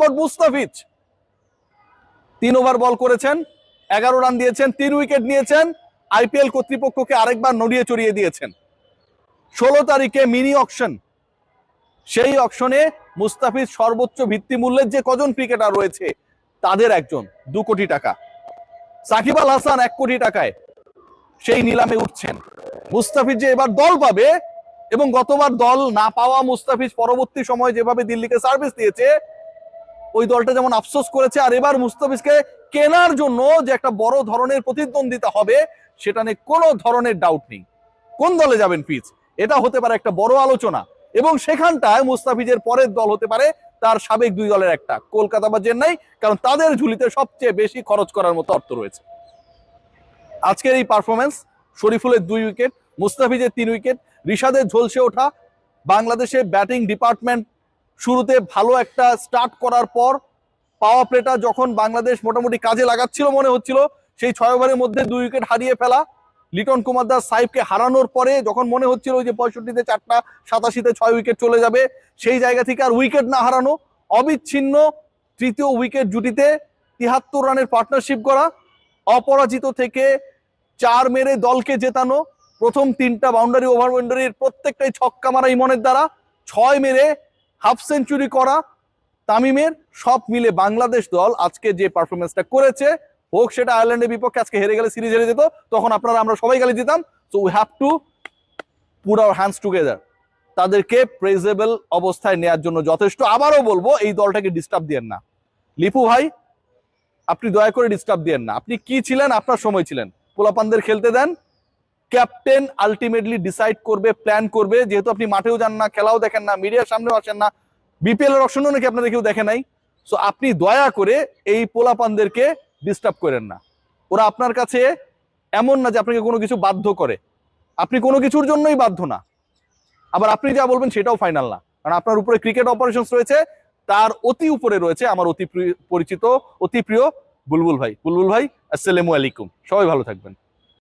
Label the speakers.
Speaker 1: Mohammad Mustafiz 3 over বল করেছেন, 11 run দিয়েছেন, 3 wicket নিয়েছেন, আইপিএল কর্তৃপক্ষকে আরেকবার নড়িয়ে চড়িয়ে দিয়েছেন। 16 তারিখে মিনি অকশন, সেই অকশনে মুস্তাফিজ সর্বোচ্চ ভিত্তি মূল্যের যে কজন ক্রিকেটার রয়েছে তাদের একজন, 2 কোটি টাকা। সাকিব আল হাসান 1 কোটি টাকায় সেই নিলামে উঠছেন। মুস্তাফিজ যে এবার দল পাবে, এবং গতবার দল না পাওয়া মুস্তাফিজ পরবর্তী সময় যেভাবে দিল্লিকে সার্ভিস দিয়েছে, ওই দলটা যেমন আফসোস করেছে, আর এবার মুস্তাফিজকে কেনার জন্য যে একটা বড় ধরনের প্রতিদ্বন্দ্বিতা হবে সেটা নিয়ে কোনো ধরনের ডাউট নেই। কোন দলে যাবেন ফিজ, এটা হতে পারে একটা বড় আলোচনা, এবং সেখানটায় মুস্তাফিজের পরের দল হতে পারে তার সাবেক 2 দলের একটা, কলকাতা বা চেন্নাই, কারণ তাদের ঝুলিতে সবচেয়ে বেশি খরচ করার মতো অর্থ রয়েছে। আজকের এই পারফরমেন্স, শরীফুলের 2 উইকেট, মুস্তাফিজের 3 উইকেট, রিশাদের ঝলসে ওঠা, বাংলাদেশের ব্যাটিং ডিপার্টমেন্ট শুরুতে ভালো একটা স্টার্ট করার পর পাওয়ার প্লেটা যখন বাংলাদেশ মোটামুটি কাজে লাগাচ্ছিল মনে হচ্ছিল, সেই 6 ওভারের মধ্যে 2 উইকেট হারিয়ে ফেলা, লিটন কুমার দাস সাহেবকে হারানোর পরে যখন মনে হচ্ছিল ওই যে 65-তে 4টা, 87-তে 6 উইকেট চলে যাবে, সেই জায়গা থেকে আর উইকেট না হারানো, অবিচ্ছিন্ন তৃতীয় উইকেট জুটিতে 73 রানের পার্টনারশিপ করা, অপরাজিত থেকে 4 মেরে দলকে জেতানো, প্রথম 3টা বাউন্ডারি ওভার বাউন্ডারির প্রত্যেকটাই ছক্কা মারা ইমনের দ্বারা, 6 মেরে হাফ সেঞ্চুরি করা তামিমের, সব মিলে বাংলাদেশ দল আজকে যে পারফরমেন্সটা করেছে, হোক সেটা আয়ারল্যান্ডের বিপক্ষে, আজকে হেরে গেলে সিরিজ হেরে যেত, তখন আপনারা আমরা সবাই গালি দিতাম। So we have to put hour hands together, তাদেরকে প্রেজেবল অবস্থায় নেওয়ার জন্য যথেষ্ট। আবারও বলবো, এই দলটাকে ডিস্টার্ব দিয়েন না। লিপু ভাই, আপনি দয়া করে ডিস্টার্ব দিয়েন না। আপনি কি ছিলেন, আপনার সময় ছিলেন, পোলাপানদের খেলতে দেন। ক্যাপ্টেন আলটিমেটলি ডিসাইড করবে, প্ল্যান করবে, যেহেতু আপনি মাঠেও যান না, খেলাও দেখেন না, মিডিয়ার সামনেও আসেন না, বিপিএল এর অপশনও নাকি আপনাদের কেউ দেখে নাই। সো আপনি দয়া করে এই পোলাপানদেরকে ডিস্টার্ব করেন না। ওরা আপনার কাছে এমন না যে আপনাকে কোনো কিছু বাধ্য করে, আপনি কোনো কিছুর জন্যই বাধ্য না, আবার আপনি যা বলবেন সেটাও ফাইনাল না, কারণ আপনার উপরে ক্রিকেট অপারেশনস রয়েছে, তার অতি উপরে রয়েছে আমার অতি পরিচিত, অতি প্রিয় বুলবুল ভাই। বুলবুল ভাই, আসসালামু আলাইকুম, সবাই ভালো থাকবেন।